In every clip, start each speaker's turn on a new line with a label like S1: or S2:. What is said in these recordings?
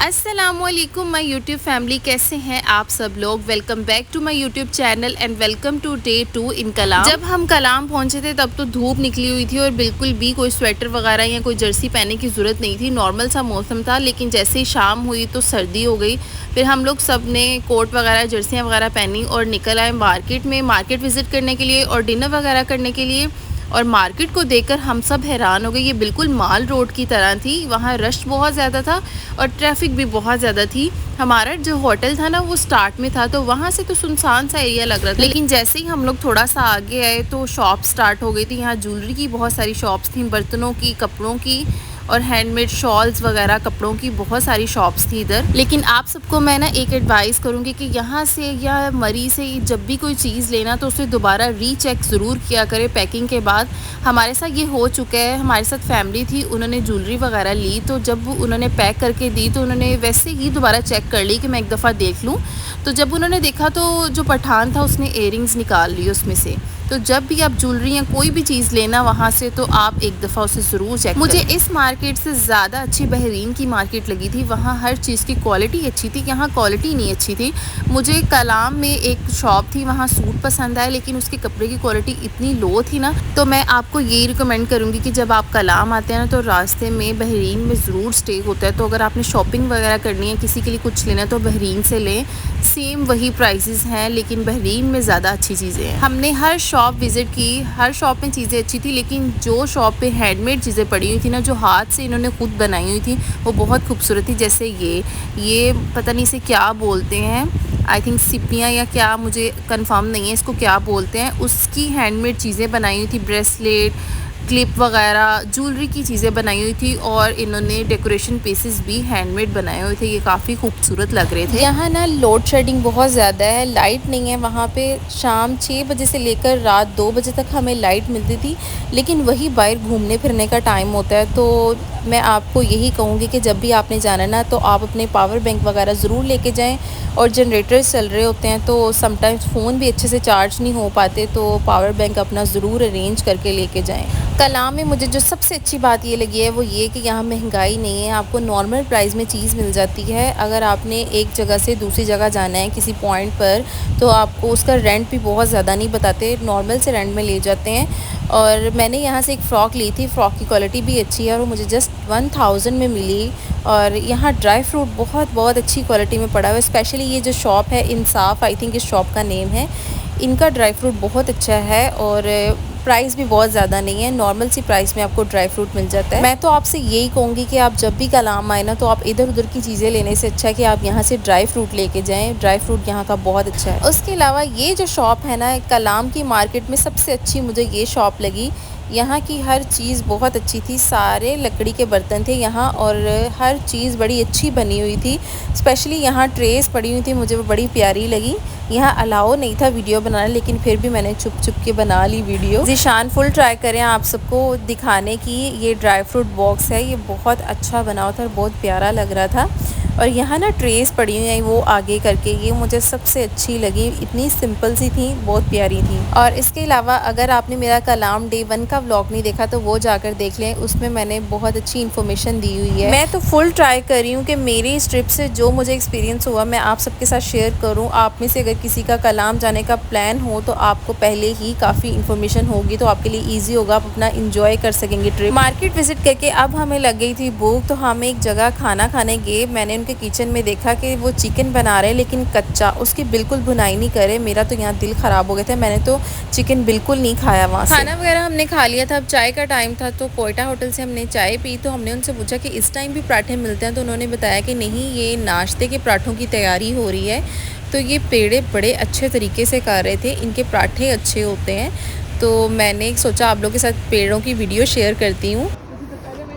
S1: अस्सलामुअलैकुम my YouTube family, कैसे हैं आप सब लोग। Welcome back to my YouTube channel and welcome to day 2 in Kalam. जब हम कलाम पहुंचे थे तब तो धूप निकली हुई थी और बिल्कुल भी कोई स्वेटर वगैरह या कोई जर्सी पहनने की ज़रूरत नहीं थी। नॉर्मल सा मौसम था, लेकिन जैसे ही शाम हुई तो सर्दी हो गई। फिर हम लोग सब ने कोट वगैरह जर्सियाँ वगैरह पहनी और निकल आए मार्केट विज़िट करने के लिए और डिनर वगैरह करने के लिए। और मार्केट को देखकर हम सब हैरान हो गए। ये बिल्कुल माल रोड की तरह थी, वहाँ रश बहुत ज़्यादा था और ट्रैफिक भी बहुत ज़्यादा थी। हमारा जो होटल था ना वो स्टार्ट में था, तो वहाँ से तो सुनसान सा एरिया लग रहा था, लेकिन जैसे ही हम लोग थोड़ा सा आगे आए तो शॉप स्टार्ट हो गई थी। यहाँ ज्वेलरी की बहुत सारी शॉप्स थी, बर्तनों की, कपड़ों की और हैंडमेड शॉल्स वगैरह कपड़ों की बहुत सारी शॉप्स थी इधर। लेकिन आप सबको मैं ना एक एडवाइस करूँगी कि यहाँ से या मरी से जब भी कोई चीज़ लेना तो उसे दोबारा रीचेक ज़रूर किया करें पैकिंग के बाद। हमारे साथ ये हो चुका है। हमारे साथ फैमिली थी, उन्होंने ज्वेलरी वगैरह ली, तो जब उन्होंने पैक करके दी तो उन्होंने वैसे ही दोबारा चेक कर ली कि मैं एक दफ़ा देख लूँ। तो जब उन्होंने देखा तो जो पठान था उसने इयरिंग्स निकाल ली उसमें से। तो जब भी आप ज्वेलरी या कोई भी चीज़ लेना वहाँ से तो आप एक दफ़ा उसे ज़रूर चेक करें। मुझे इस मार्केट से ज़्यादा अच्छी बहरीन की मार्केट लगी थी। वहाँ हर चीज़ की क्वालिटी अच्छी थी, यहाँ क्वालिटी नहीं अच्छी थी। मुझे कलाम में एक शॉप थी, वहाँ सूट पसंद आए, लेकिन उसके कपड़े की क्वालिटी इतनी लो थी ना। तो मैं आपको यही रिकमेंड करूँगी कि जब आप कलाम आते हैं ना तो रास्ते में बहरीन में ज़रूर स्टे होता है। तो अगर आपने शॉपिंग वगैरह करनी है, किसी के लिए कुछ लेना है तो बहरीन से लें। सेम वही प्राइसेस हैं, लेकिन बहरीन में ज़्यादा अच्छी चीज़ें हैं। हमने हर शॉप विज़िट की, हर शॉप में चीज़ें अच्छी थी, लेकिन जो शॉप पे हैंडमेड चीज़ें पड़ी हुई थी ना, जो हाथ से इन्होंने खुद बनाई हुई थी, वो बहुत खूबसूरत थी। जैसे ये पता नहीं इसे क्या बोलते हैं, आई थिंक सिपियाँ या क्या, मुझे कंफर्म नहीं है इसको क्या बोलते हैं। उसकी हैंडमेड चीज़ें बनाई हुई थी, ब्रेसलेट, क्लिप वगैरह, ज्वेलरी की चीज़ें बनाई हुई थी और इन्होंने डेकोरेशन पीसेस भी हैंडमेड बनाए हुए थे। ये काफ़ी खूबसूरत लग रहे थे। यहाँ ना लोड शेडिंग बहुत ज़्यादा है, लाइट नहीं है वहाँ पे। शाम 6 बजे से लेकर रात 2 बजे तक हमें लाइट मिलती थी, लेकिन वही बाहर घूमने फिरने का टाइम होता है। तो मैं आपको यही कहूँगी कि जब भी आपने जाना ना तो आप अपने पावर बैंक वगैरह ज़रूर लेके जाएं। और जनरेटर्स चल रहे होते हैं तो समटाइम्स फ़ोन भी अच्छे से चार्ज नहीं हो पाते, तो पावर बैंक अपना ज़रूर अरेंज करके लेके जाएं। कलाम में मुझे जो सबसे अच्छी बात ये लगी है वो ये कि यहाँ महंगाई नहीं है, आपको नॉर्मल प्राइस में चीज़ मिल जाती है। अगर आपने एक जगह से दूसरी जगह जाना है किसी पॉइंट पर, तो आपको उसका रेंट भी बहुत ज़्यादा नहीं बताते, नॉर्मल से रेंट में ले जाते हैं। और मैंने यहाँ से एक फ़्रॉक ली थी, फ़्रॉक की क्वालिटी भी अच्छी है और वो मुझे जस्ट 1000 में मिली। और यहाँ ड्राई फ्रूट बहुत अच्छी क्वालिटी में पड़ा हुआ है। स्पेशली ये जो शॉप है इंसाफ, आई थिंक इस शॉप का नेम है, इनका ड्राई फ्रूट बहुत अच्छा है और प्राइस भी बहुत ज़्यादा नहीं है, नॉर्मल सी प्राइस में आपको ड्राई फ्रूट मिल जाता है। मैं तो आपसे यही कहूँगी कि आप जब भी कलाम आए ना तो आप इधर उधर की चीज़ें लेने से अच्छा है कि आप यहाँ से ड्राई फ्रूट लेके जाएं। ड्राई फ्रूट यहाँ का बहुत अच्छा है। उसके अलावा ये जो शॉप है ना कलाम की मार्केट में, सबसे अच्छी मुझे ये शॉप लगी। यहाँ की हर चीज़ बहुत अच्छी थी, सारे लकड़ी के बर्तन थे यहाँ और हर चीज़ बड़ी अच्छी बनी हुई थी। स्पेशली यहाँ ट्रेस पड़ी हुई थी, मुझे वो बड़ी प्यारी लगी। यहाँ अलाउ नहीं था वीडियो बनाना, लेकिन फिर भी मैंने छुप छुप के बना ली वीडियो। ज़ीशान फुल ट्राई करें आप सबको दिखाने की। ये ड्राई फ्रूट बॉक्स है, ये बहुत अच्छा बना हुआ था और बहुत प्यारा लग रहा था। और यहाँ ना ट्रेस पड़ी हुई है वो आगे करके, ये मुझे सबसे अच्छी लगी, इतनी सिंपल सी थी, बहुत प्यारी थी। और इसके अलावा अगर आपने मेरा कलाम डे 1 का व्लॉग नहीं देखा तो वो जाकर देख लें, उसमें मैंने बहुत अच्छी इन्फॉर्मेशन दी हुई है। मैं तो फुल ट्राई कर रही हूँ कि मेरी इस ट्रिप से जो मुझे एक्सपीरियंस हुआ मैं आप सबके साथ शेयर करूँ। आप में से अगर किसी का कलाम जाने का प्लान हो तो आपको पहले ही काफ़ी इन्फॉर्मेशन होगी, तो आपके लिए ईजी होगा, आप अपना इंजॉय कर सकेंगे ट्रिप। मार्केट विजिट करके अब हमें लग गई थी भूख, तो हम एक जगह खाना खाने गए। मैंने उनके किचन में देखा कि वो चिकन बना रहे हैं लेकिन कच्चा, उसकी बिल्कुल भुनाई नहीं करे। मेरा तो यहाँ दिल ख़राब हो गया था, मैंने तो चिकन बिल्कुल नहीं खाया वहाँ से। खाना वगैरह हमने खा लिया था, अब चाय का टाइम था तो कोयटा होटल से हमने चाय पी। तो हमने उनसे पूछा कि इस टाइम भी पराठे मिलते हैं, तो उन्होंने बताया कि नहीं, ये नाश्ते के पराठों की तैयारी हो रही है। तो ये पेड़े बड़े अच्छे तरीके से कर रहे थे, इनके पराठे अच्छे होते हैं। तो मैंने सोचा आप लोगों के साथ पेड़ों की वीडियो शेयर करती हूँ।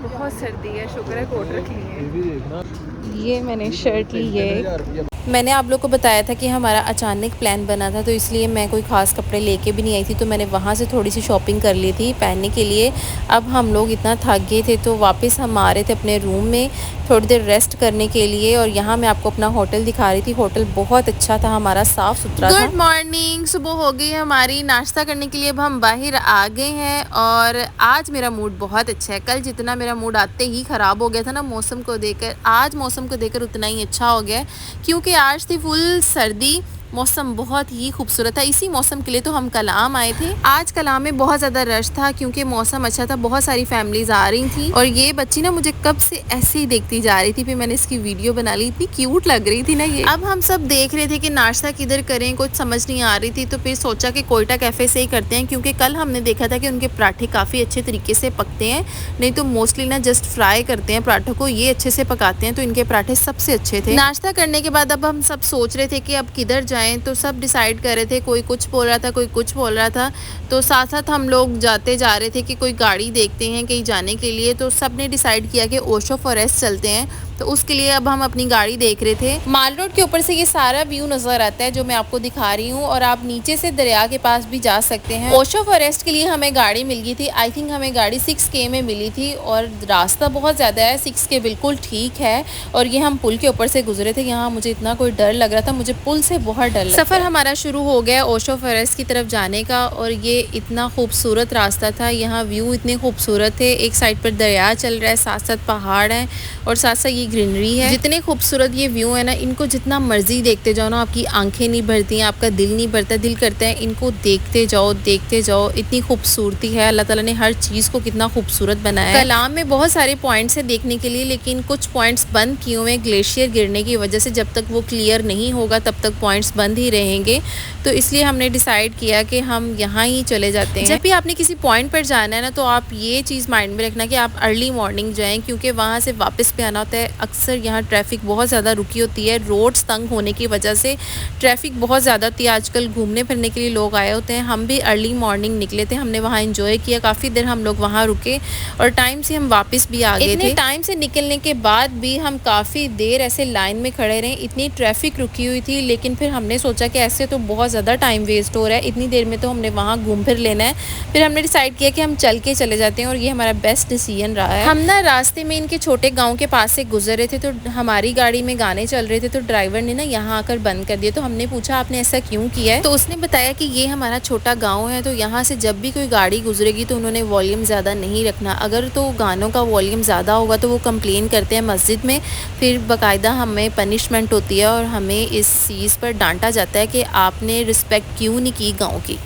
S1: बहुत सर्दी है, शुक्र है कोट रख ली है। ये मैंने शर्ट ली है। मैंने आप लोग को बताया था कि हमारा अचानक प्लान बना था, तो इसलिए मैं कोई ख़ास कपड़े लेके भी नहीं आई थी, तो मैंने वहाँ से थोड़ी सी शॉपिंग कर ली थी पहनने के लिए। अब हम लोग इतना थक गए थे तो वापस हम आ रहे थे अपने रूम में। थोड़ी देर रेस्ट करने के लिए। और यहाँ मैं आपको अपना होटल दिखा रही थी। होटल बहुत अच्छा था हमारा, साफ़ सुथरा था। गुड मॉर्निंग, सुबह हो गई हमारी। नाश्ता करने के लिए अब हम बाहर आ गए हैं और आज मेरा मूड बहुत अच्छा है। कल जितना मेरा मूड आते ही ख़राब हो गया था ना मौसम को देखकर, आज मौसम को देखकर उतना ही अच्छा हो गया, क्योंकि आज थी फुल सर्दी। मौसम बहुत ही खूबसूरत था। इसी मौसम के लिए तो हम कलाम आए थे। आज कलाम में बहुत ज़्यादा रश था क्योंकि मौसम अच्छा था, बहुत सारी फैमिलीज आ रही थी। और ये बच्ची ना मुझे कब से ऐसे ही देखती जा रही थी, फिर मैंने इसकी वीडियो बना ली। इतनी क्यूट लग रही थी ना ये। अब हम सब देख रहे थे कि नाश्ता किधर करें, कुछ समझ नहीं आ रही थी, तो फिर सोचा कि कोयटा कैफ़े से ही करते हैं, क्योंकि कल हमने देखा था कि उनके पराठे काफ़ी अच्छे तरीके से पकते हैं। नहीं तो मोस्टली ना जस्ट फ्राई करते हैं पराठों को, ये अच्छे से पकाते हैं, तो इनके पराठे सबसे अच्छे थे। नाश्ता करने के बाद अब हम सब सोच रहे थे कि अब किधर जाएं, तो सब डिसाइड कर रहे थे। कोई कुछ बोल रहा था, कोई कुछ बोल रहा था, तो साथ साथ हम लोग जाते जा रहे थे कि कोई गाड़ी देखते हैं कहीं जाने के लिए। तो सब ने डिसाइड किया कि ओशो फॉरेस्ट चलते हैं, तो उसके लिए अब हम अपनी गाड़ी देख रहे थे। माल रोड के ऊपर से ये सारा व्यू नज़र आता है जो मैं आपको दिखा रही हूँ, और आप नीचे से दरिया के पास भी जा सकते हैं। ओशो फॉरेस्ट के लिए हमें गाड़ी मिल गई थी। आई थिंक हमें गाड़ी 6K में मिली थी, और रास्ता बहुत ज़्यादा है, 6K बिल्कुल ठीक है। और ये हम पुल के ऊपर से गुजरे थे। यहाँ मुझे इतना कोई डर लग रहा था, मुझे पुल से बहुत डर लगा। सफ़र हमारा शुरू हो गया ओशो फॉरेस्ट की तरफ जाने का, और ये इतना खूबसूरत रास्ता था। यहाँ व्यू इतने खूबसूरत थे, एक साइड पर दरिया चल रहा है, साथ साथ पहाड़ हैं, और साथ साथ ये ग्रीनरी है। जितने खूबसूरत ये व्यू है ना, इनको जितना मर्जी देखते जाओ ना, आपकी आंखें नहीं भरती हैं, आपका दिल नहीं भरता। दिल करता है इनको देखते जाओ देखते जाओ, इतनी खूबसूरती है। अल्लाह ताला ने हर चीज़ को कितना खूबसूरत बनाया है। कलाम में बहुत सारे पॉइंट्स हैं देखने के लिए, लेकिन कुछ पॉइंट्स बंद किए हुए हैं ग्लेशियर गिरने की वजह से। जब तक वो क्लियर नहीं होगा तब तक पॉइंट्स बंद ही रहेंगे, तो इसलिए हमने डिसाइड किया कि हम यहाँ ही चले जाते हैं। जब भी आपने किसी पॉइंट पर जाना है ना, तो आप ये चीज़ माइंड में रखना कि आप अर्ली मॉर्निंग जाएं, क्योंकि वहाँ से वापस भी आना होता है। अक्सर यहाँ ट्रैफिक बहुत ज़्यादा रुकी होती है, रोड्स तंग होने की वजह से ट्रैफिक बहुत ज़्यादा होती है। आजकल घूमने फिरने के लिए लोग आए होते हैं। हम भी अर्ली मॉर्निंग निकले थे, हमने वहाँ एंजॉय किया, काफ़ी देर हम लोग वहाँ रुके, और टाइम से हम वापस भी आ गए थे। टाइम से निकलने के बाद भी हम काफ़ी देर ऐसे लाइन में खड़े रहे, इतनी ट्रैफिक रुकी हुई थी। लेकिन फिर हमने सोचा कि ऐसे तो बहुत ज़्यादा टाइम वेस्ट हो रहा है, इतनी देर में तो हमने वहाँ घूम फिर लेना है। फिर हमने डिसाइड किया कि हम चल के चले जाते हैं, और ये हमारा बेस्ट डिसीजन रहा है। हम ना रास्ते में इनके छोटे गाँव के पास से गुजर रहे थे, तो हमारी गाड़ी में गाने चल रहे थे, तो ड्राइवर ने ना यहाँ आकर बंद कर दिया। तो हमने पूछा आपने ऐसा क्यों किया है, तो उसने बताया कि ये हमारा छोटा गांव है, तो यहाँ से जब भी कोई गाड़ी गुजरेगी तो उन्होंने वॉल्यूम ज़्यादा नहीं रखना। अगर तो गानों का वॉल्यूम ज़्यादा होगा तो वो कंप्लेन करते हैं मस्जिद में, फिर बाकायदा हमें पनिशमेंट होती है, और हमें इस चीज़ पर डांटा जाता है कि आपने रिस्पेक्ट क्यों नहीं की गाँव की।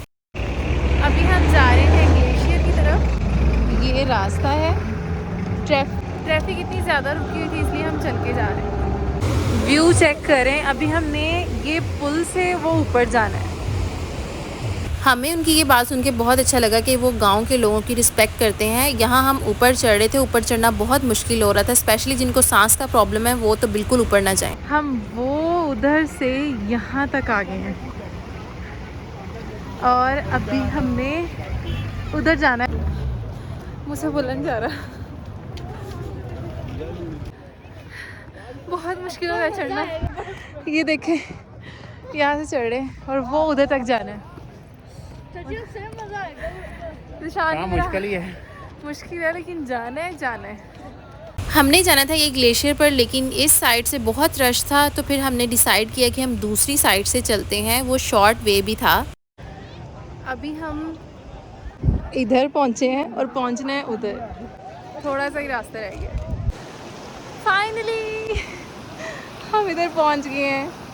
S1: अभी हम जा रहे हैं ग्लेशियर की तरफ। ये रास्ता है, ट्रैफिक इतनी ज़्यादा रुकी हुई थी इसलिए हम चल के जा रहे हैं। व्यू चेक करें, अभी हमने ये पुल से वो ऊपर जाना है। हमें उनकी ये बात सुन के बहुत अच्छा लगा कि वो गांव के लोगों की रिस्पेक्ट करते हैं। यहाँ हम ऊपर चढ़ रहे थे, ऊपर चढ़ना बहुत मुश्किल हो रहा था, स्पेशली जिनको सांस का प्रॉब्लम है वो तो बिल्कुल ऊपर ना जाएं। हम वो उधर से यहाँ तक आ गए हैं, और अभी हमने उधर जाना है। मुझसे बोला नहीं जा रहा, बहुत मुश्किल हो रहा है चढ़ना। ये देखें, यहाँ से चढ़े और वो उधर तक जाना है। मुश्किल है लेकिन जाना है। हमने जाना था ये ग्लेशियर पर, लेकिन इस साइड से बहुत रश था, तो फिर हमने डिसाइड किया कि हम दूसरी साइड से चलते हैं। वो शॉर्ट वे भी था। अभी हम इधर पहुँचे हैं और पहुँचना है उधर, थोड़ा सा ही रास्ता रह गया। फाइनली हम इधर पहुंच गए हैं।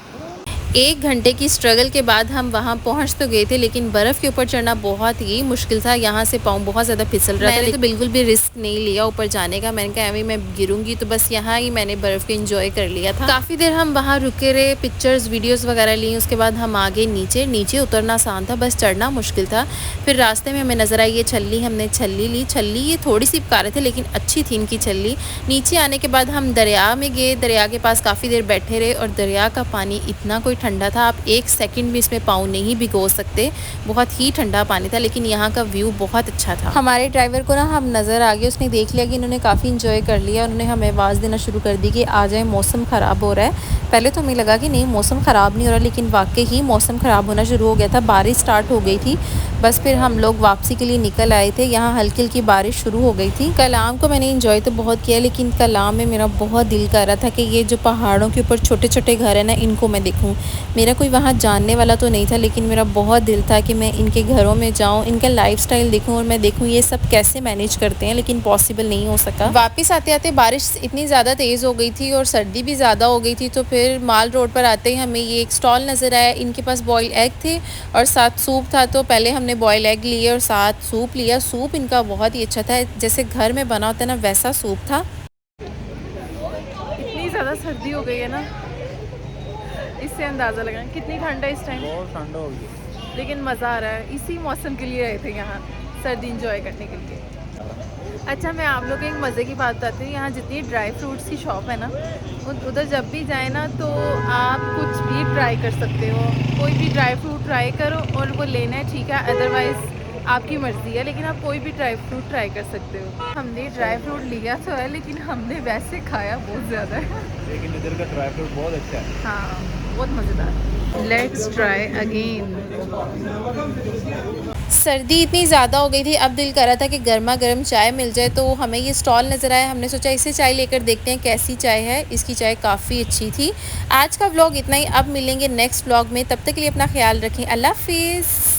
S1: 1 घंटे की स्ट्रगल के बाद हम वहाँ पहुँच तो गए थे, लेकिन बर्फ़ के ऊपर चढ़ना बहुत ही मुश्किल था। यहाँ से पाँव बहुत ज़्यादा फिसल रहा था। मैंने तो बिल्कुल भी रिस्क नहीं लिया ऊपर जाने का। मैंने कहा अभी मैं गिरूंगी, तो बस यहाँ ही मैंने बर्फ़ को एंजॉय कर लिया था। काफ़ी देर हम वहाँ रुके रहे, पिक्चर्स वीडियोज़ वगैरह ली। उसके बाद हम आगे नीचे उतरना आसान था, बस चढ़ना मुश्किल था। फिर रास्ते में हमें नज़र आई ये छल्ली, हमने छल्ली ली। छल्ली ये थोड़ी सी पका रहे थे लेकिन अच्छी थी इनकी छल्ली। नीचे आने के बाद हम दरिया में गए, दरिया के पास काफ़ी देर बैठे रहे, और दरिया का पानी इतना कोई ठंडा था, आप 1 सेकंड भी इसमें पाँव नहीं भिगो सकते। बहुत ही ठंडा पानी था, लेकिन यहाँ का व्यू बहुत अच्छा था। हमारे ड्राइवर को ना हम नज़र आ गए, उसने देख लिया कि इन्होंने काफ़ी इंजॉय कर लिया। उन्होंने हमें आवाज़ देना शुरू कर दी कि आ जाए, मौसम ख़राब हो रहा है। पहले तो हमें लगा कि नहीं मौसम ख़राब नहीं हो रहा, लेकिन वाकई ही मौसम ख़राब होना शुरू हो गया था। बारिश स्टार्ट हो गई थी, बस फिर हम लोग वापसी के लिए निकल आए थे। यहाँ हल्की हल्की बारिश शुरू हो गई थी। कलाम को मैंने इंजॉय तो बहुत किया, लेकिन कलाम में मेरा बहुत दिल कर रहा था कि ये जो पहाड़ों के ऊपर छोटे छोटे घर है ना, इनको मैं देखूँ। मेरा कोई वहाँ जानने वाला तो नहीं था, लेकिन मेरा बहुत दिल था कि मैं इनके घरों में जाऊँ, इनका लाइफस्टाइल देखूँ और मैं देखूँ ये सब कैसे मैनेज करते हैं, लेकिन पॉसिबल नहीं हो सका। वापस आते आते बारिश इतनी ज़्यादा तेज़ हो गई थी और सर्दी भी ज़्यादा हो गई थी, तो फिर माल रोड पर आते ही हमें ये एक स्टॉल नज़र आया। इनके पास बॉयल एग थे और साथ सूप था, तो पहले हमने बॉयल एग लिए और साथ सूप लिया। सूप इनका बहुत ही अच्छा था, जैसे घर में बना होता है ना, वैसा सूप था। इतनी ज़्यादा सर्दी हो गई है ना, इससे अंदाज़ा लगा कितनी ठंड है इस टाइम।
S2: बहुत ठंडा हो गया,
S1: लेकिन मज़ा आ रहा है, इसी मौसम के लिए आए थे यहाँ सर्दी इंजॉय करने के लिए। अच्छा, मैं आप लोगों को एक मज़े की बात बताती हूँ। यहाँ जितनी ड्राई फ्रूट्स की शॉप है ना, उधर जब भी जाए ना तो आप कुछ भी ट्राई कर सकते हो। कोई भी ड्राई फ्रूट ट्राई करो और वो लेना है, ठीक है, अदरवाइज़ आपकी मर्ज़ी है, लेकिन आप कोई भी ड्राई फ्रूट ट्राई कर सकते हो। हमने ड्राई फ्रूट लिया तो है, लेकिन हमने वैसे खाया बहुत ज़्यादा है।
S2: लेकिन इधर का ड्राई फ्रूट बहुत अच्छा है।
S1: हाँ, बहुत मज़ेदार। Let's try again. सर्दी इतनी ज़्यादा हो गई थी, अब दिल कर रहा था कि गर्मा गर्म चाय मिल जाए, तो हमें ये स्टॉल नज़र आया। हमने सोचा इसे चाय लेकर देखते हैं कैसी चाय है। इसकी चाय काफ़ी अच्छी थी। आज का व्लॉग इतना ही, अब मिलेंगे नेक्स्ट व्लॉग में। तब तक के लिए अपना ख्याल रखें। अल्लाह हाफिज़।